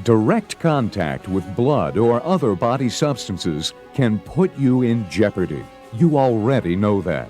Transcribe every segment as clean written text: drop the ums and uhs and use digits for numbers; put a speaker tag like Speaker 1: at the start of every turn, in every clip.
Speaker 1: Direct contact with blood or other body substances can put you in jeopardy. You already know that.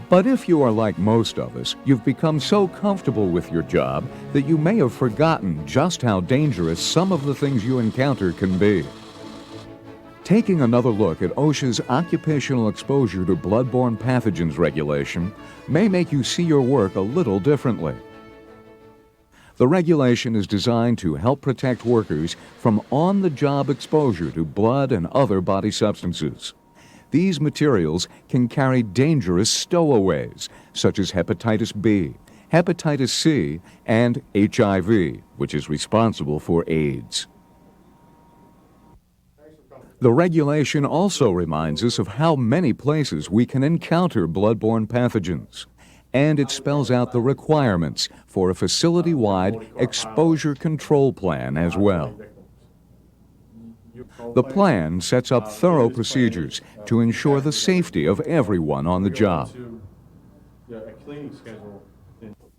Speaker 1: But if you are like most of us, you've become so comfortable with your job that you may have forgotten just how dangerous some of the things you encounter can be. Taking another look at OSHA's occupational exposure to bloodborne pathogens regulation may make you see your work a little differently. The regulation is designed to help protect workers from on-the-job exposure to blood and other body substances. These materials can carry dangerous stowaways, such as hepatitis B, hepatitis C, and HIV, which is responsible for AIDS. The regulation also reminds us of how many places we can encounter bloodborne pathogens, and it spells out the requirements for a facility-wide exposure control plan as well. The plan sets up thorough procedures to ensure the safety of everyone on the job.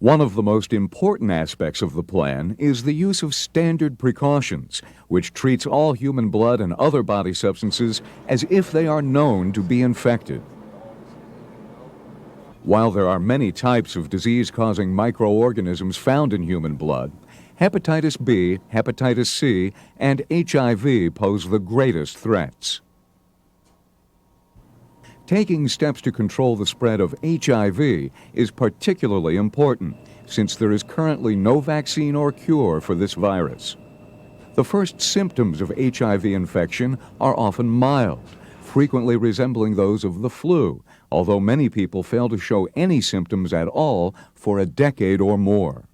Speaker 1: One of the most important aspects of the plan is the use of standard precautions, which treats all human blood and other body substances as if they are known to be infected. While there are many types of disease-causing microorganisms found in human blood, hepatitis B, hepatitis C, and HIV pose the greatest threats. Taking steps to control the spread of HIV is particularly important, since there is currently no vaccine or cure for this virus. The first symptoms of HIV infection are often mild, frequently resembling those of the flu, although many people fail to show any symptoms at all for a decade or more.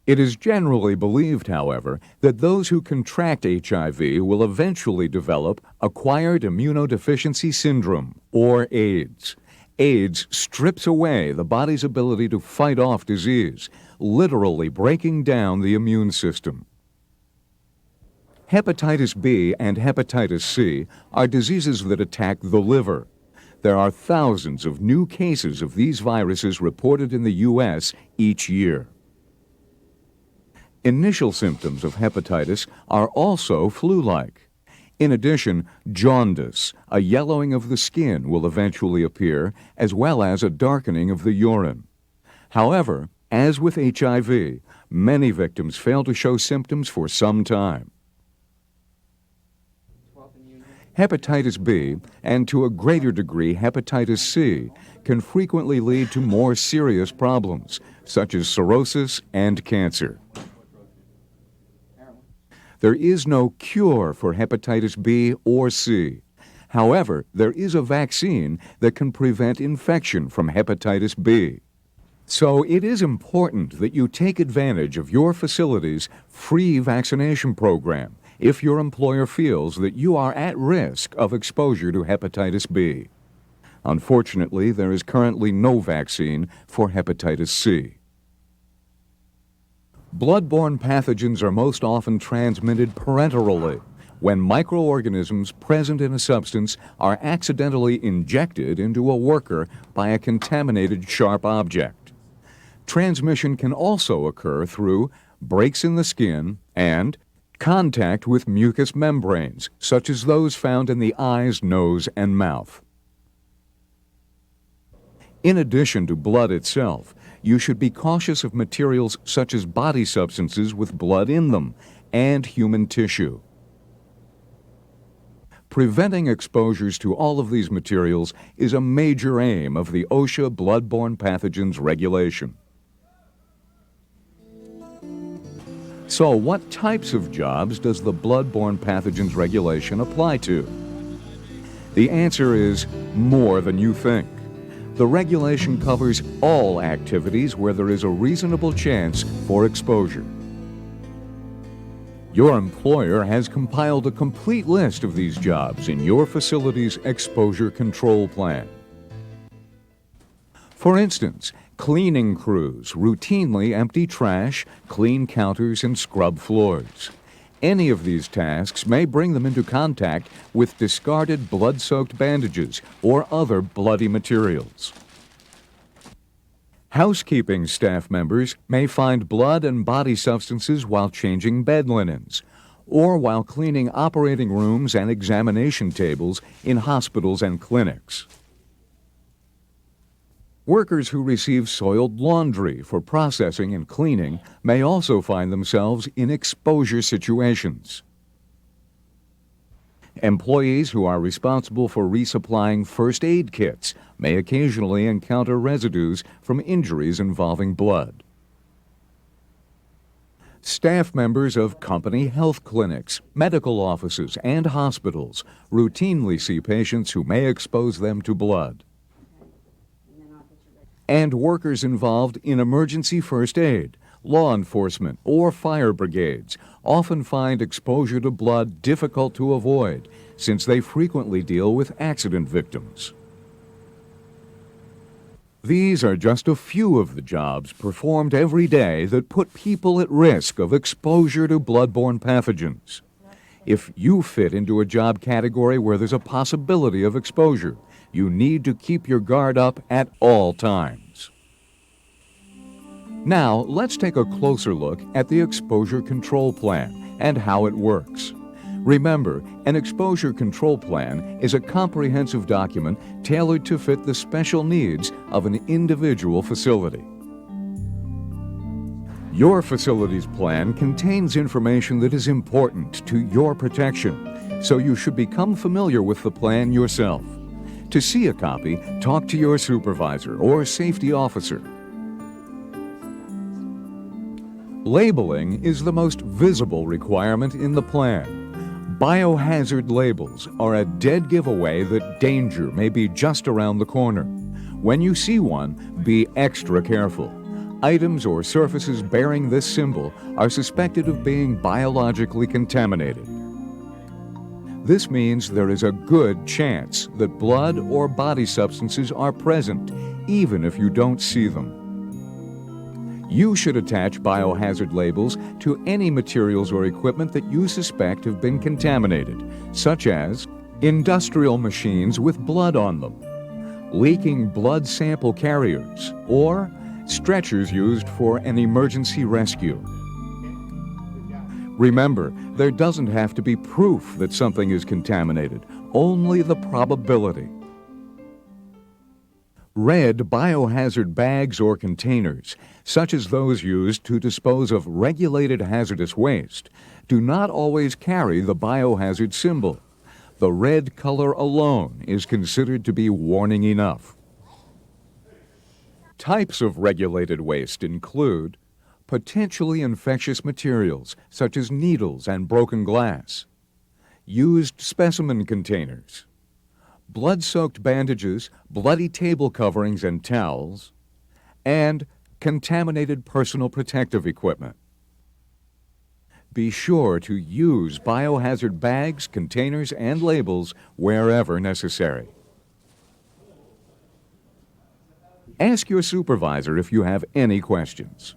Speaker 1: It is generally believed, however, that those who contract HIV will eventually develop acquired immunodeficiency syndrome, or AIDS. AIDS strips away the body's ability to fight off disease, literally breaking down the immune system. Hepatitis B and hepatitis C are diseases that attack the liver. There are thousands of new cases of these viruses reported in the U.S. each year. Initial symptoms of hepatitis are also flu-like. In addition, jaundice, a yellowing of the skin, will eventually appear, as well as a darkening of the urine. However, as with HIV, many victims fail to show symptoms for some time. Hepatitis B, and to a greater degree hepatitis C, can frequently lead to more serious problems, such as cirrhosis and cancer. There is no cure for hepatitis B or C. However, there is a vaccine that can prevent infection from hepatitis B. So it is important that you take advantage of your facility's free vaccination program if your employer feels that you are at risk of exposure to hepatitis B. Unfortunately, there is currently no vaccine for hepatitis C. Bloodborne pathogens are most often transmitted parenterally, when microorganisms present in a substance are accidentally injected into a worker by a contaminated sharp object. Transmission can also occur through breaks in the skin and contact with mucous membranes, such as those found in the eyes, nose, and mouth. In addition to blood itself, you should be cautious of materials such as body substances with blood in them and human tissue. Preventing exposures to all of these materials is a major aim of the OSHA bloodborne pathogens regulation. So, what types of jobs does the bloodborne pathogens regulation apply to? The answer is more than you think. The regulation covers all activities where there is a reasonable chance for exposure. Your employer has compiled a complete list of these jobs in your facility's exposure control plan. For instance, cleaning crews routinely empty trash, clean counters, and scrub floors. Any of these tasks may bring them into contact with discarded blood-soaked bandages or other bloody materials. Housekeeping staff members may find blood and body substances while changing bed linens, or while cleaning operating rooms and examination tables in hospitals and clinics. Workers who receive soiled laundry for processing and cleaning may also find themselves in exposure situations. Employees who are responsible for resupplying first aid kits may occasionally encounter residues from injuries involving blood. Staff members of company health clinics, medical offices, and hospitals routinely see patients who may expose them to blood. And workers involved in emergency first aid, law enforcement, or fire brigades often find exposure to blood difficult to avoid, since they frequently deal with accident victims. These are just a few of the jobs performed every day that put people at risk of exposure to bloodborne pathogens. If you fit into a job category where there's a possibility of exposure, you need to keep your guard up at all times. Now, let's take a closer look at the exposure control plan and how it works. Remember, an exposure control plan is a comprehensive document tailored to fit the special needs of an individual facility. Your facility's plan contains information that is important to your protection, so you should become familiar with the plan yourself. To see a copy, talk to your supervisor or safety officer. Labeling is the most visible requirement in the plan. Biohazard labels are a dead giveaway that danger may be just around the corner. When you see one, be extra careful. Items or surfaces bearing this symbol are suspected of being biologically contaminated. This means there is a good chance that blood or body substances are present, even if you don't see them. You should attach biohazard labels to any materials or equipment that you suspect have been contaminated, such as industrial machines with blood on them, leaking blood sample carriers, or stretchers used for an emergency rescue. Remember, there doesn't have to be proof that something is contaminated, only the probability. Red biohazard bags or containers, such as those used to dispose of regulated hazardous waste, do not always carry the biohazard symbol. The red color alone is considered to be warning enough. Types of regulated waste include potentially infectious materials, such as needles and broken glass, used specimen containers, blood-soaked bandages, bloody table coverings and towels, and contaminated personal protective equipment. Be sure to use biohazard bags, containers, and labels wherever necessary. Ask your supervisor if you have any questions.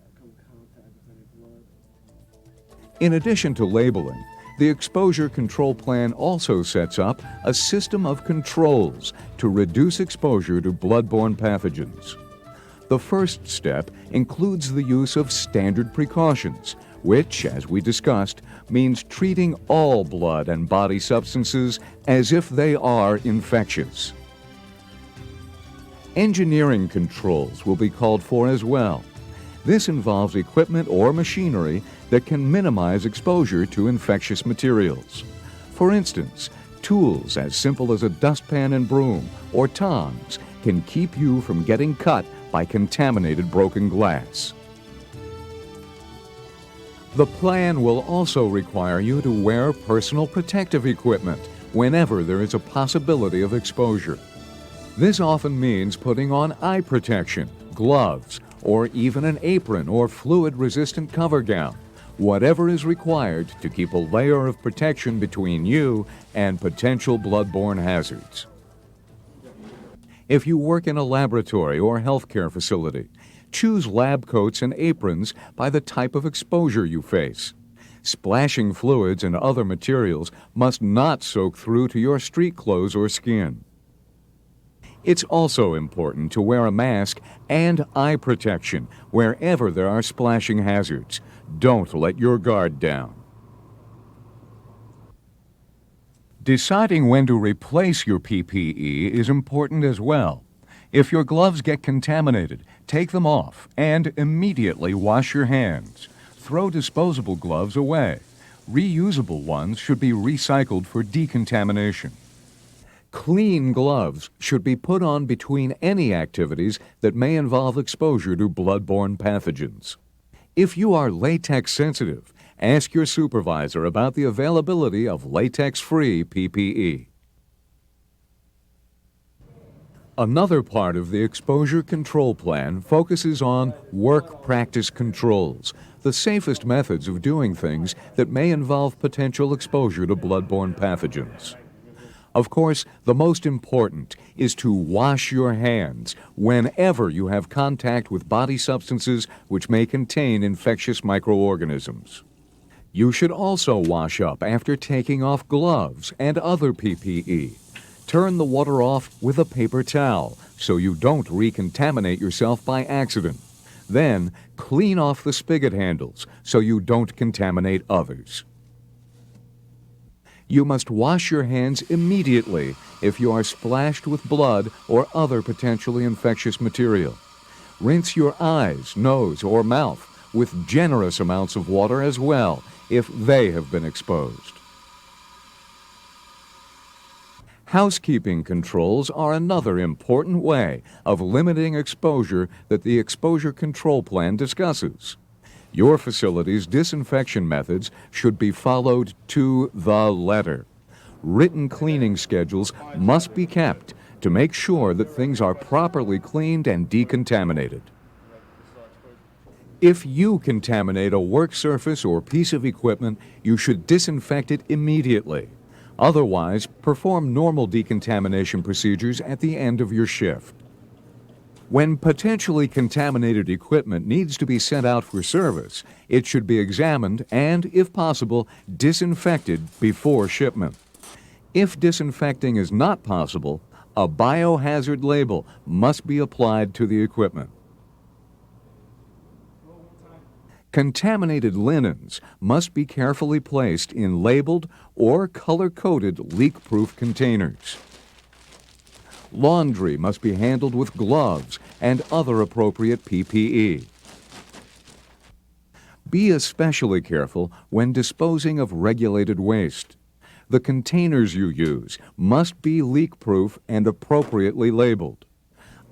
Speaker 1: In addition to labeling, the exposure control plan also sets up a system of controls to reduce exposure to bloodborne pathogens. The first step includes the use of standard precautions, which, as we discussed, means treating all blood and body substances as if they are infectious. Engineering controls will be called for as well. This involves equipment or machinery that can minimize exposure to infectious materials. For instance, tools as simple as a dustpan and broom or tongs can keep you from getting cut by contaminated broken glass. The plan will also require you to wear personal protective equipment whenever there is a possibility of exposure. This often means putting on eye protection, gloves, or even an apron or fluid-resistant cover gown, whatever is required to keep a layer of protection between you and potential bloodborne hazards. If you work in a laboratory or healthcare facility, choose lab coats and aprons by the type of exposure you face. Splashing fluids and other materials must not soak through to your street clothes or skin. It's also important to wear a mask and eye protection wherever there are splashing hazards. Don't let your guard down. Deciding when to replace your PPE is important as well. If your gloves get contaminated, take them off and immediately wash your hands. Throw disposable gloves away. Reusable ones should be recycled for decontamination. Clean gloves should be put on between any activities that may involve exposure to bloodborne pathogens. If you are latex sensitive, ask your supervisor about the availability of latex-free PPE. Another part of the exposure control plan focuses on work practice controls, the safest methods of doing things that may involve potential exposure to bloodborne pathogens. Of course, the most important is to wash your hands whenever you have contact with body substances which may contain infectious microorganisms. You should also wash up after taking off gloves and other PPE. Turn the water off with a paper towel so you don't recontaminate yourself by accident. Then, clean off the spigot handles so you don't contaminate others. You must wash your hands immediately if you are splashed with blood or other potentially infectious material. Rinse your eyes, nose, or mouth with generous amounts of water as well if they have been exposed. Housekeeping controls are another important way of limiting exposure that the exposure control plan discusses. Your facility's disinfection methods should be followed to the letter. Written cleaning schedules must be kept to make sure that things are properly cleaned and decontaminated. If you contaminate a work surface or piece of equipment, you should disinfect it immediately. Otherwise, perform normal decontamination procedures at the end of your shift. When potentially contaminated equipment needs to be sent out for service, it should be examined and, if possible, disinfected before shipment. If disinfecting is not possible, a biohazard label must be applied to the equipment. Contaminated linens must be carefully placed in labeled or color-coded leak-proof containers. Laundry must be handled with gloves and other appropriate PPE. Be especially careful when disposing of regulated waste. The containers you use must be leak-proof and appropriately labeled.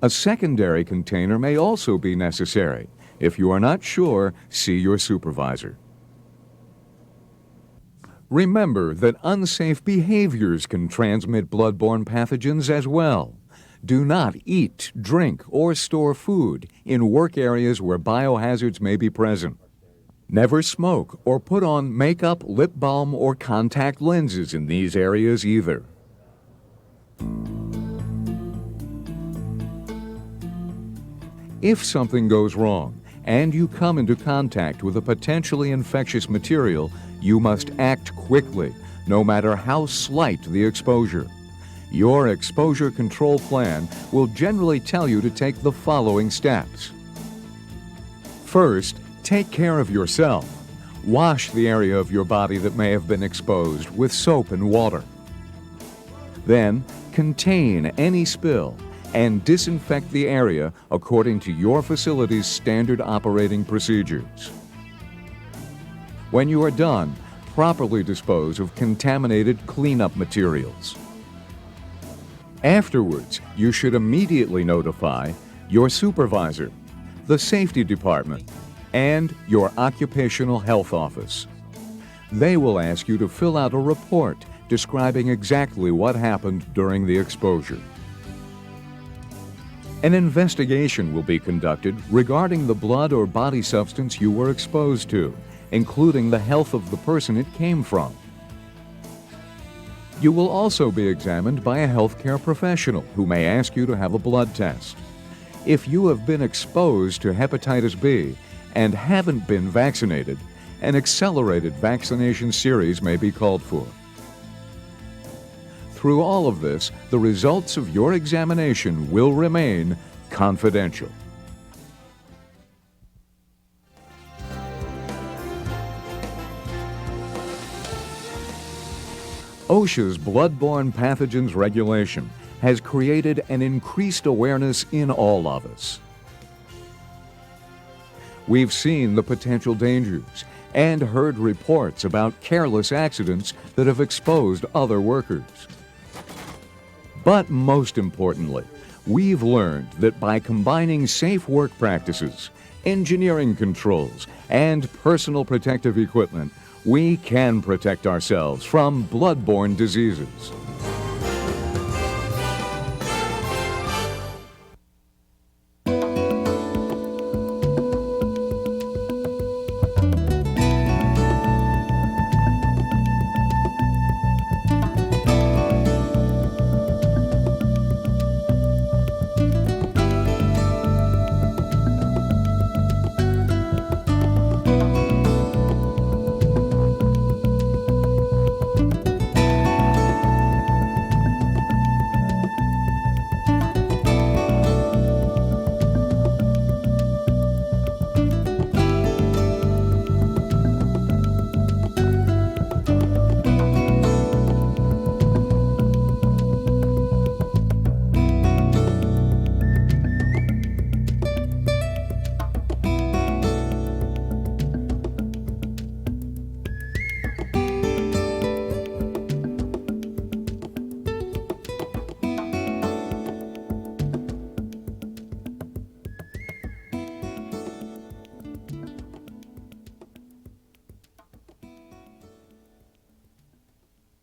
Speaker 1: A secondary container may also be necessary. If you are not sure, see your supervisor. Remember that unsafe behaviors can transmit bloodborne pathogens as well. Do not eat, drink, or store food in work areas where biohazards may be present. Never smoke or put on makeup, lip balm, or contact lenses in these areas either. If something goes wrong, and you come into contact with a potentially infectious material, you must act quickly, no matter how slight the exposure. Your exposure control plan will generally tell you to take the following steps. First, take care of yourself. Wash the area of your body that may have been exposed with soap and water. Then, contain any spill and disinfect the area according to your facility's standard operating procedures. When you are done, properly dispose of contaminated cleanup materials. Afterwards, you should immediately notify your supervisor, the safety department, and your occupational health office. They will ask you to fill out a report describing exactly what happened during the exposure. An investigation will be conducted regarding the blood or body substance you were exposed to, including the health of the person it came from. You will also be examined by a healthcare professional who may ask you to have a blood test. If you have been exposed to hepatitis B and haven't been vaccinated, an accelerated vaccination series may be called for. through all of this, the results of your examination will remain confidential. OSHA's bloodborne pathogens regulation has created an increased awareness in all of us. We've seen the potential dangers and heard reports about careless accidents that have exposed other workers. But most importantly, we've learned that by combining safe work practices, engineering controls, and personal protective equipment, we can protect ourselves from bloodborne diseases.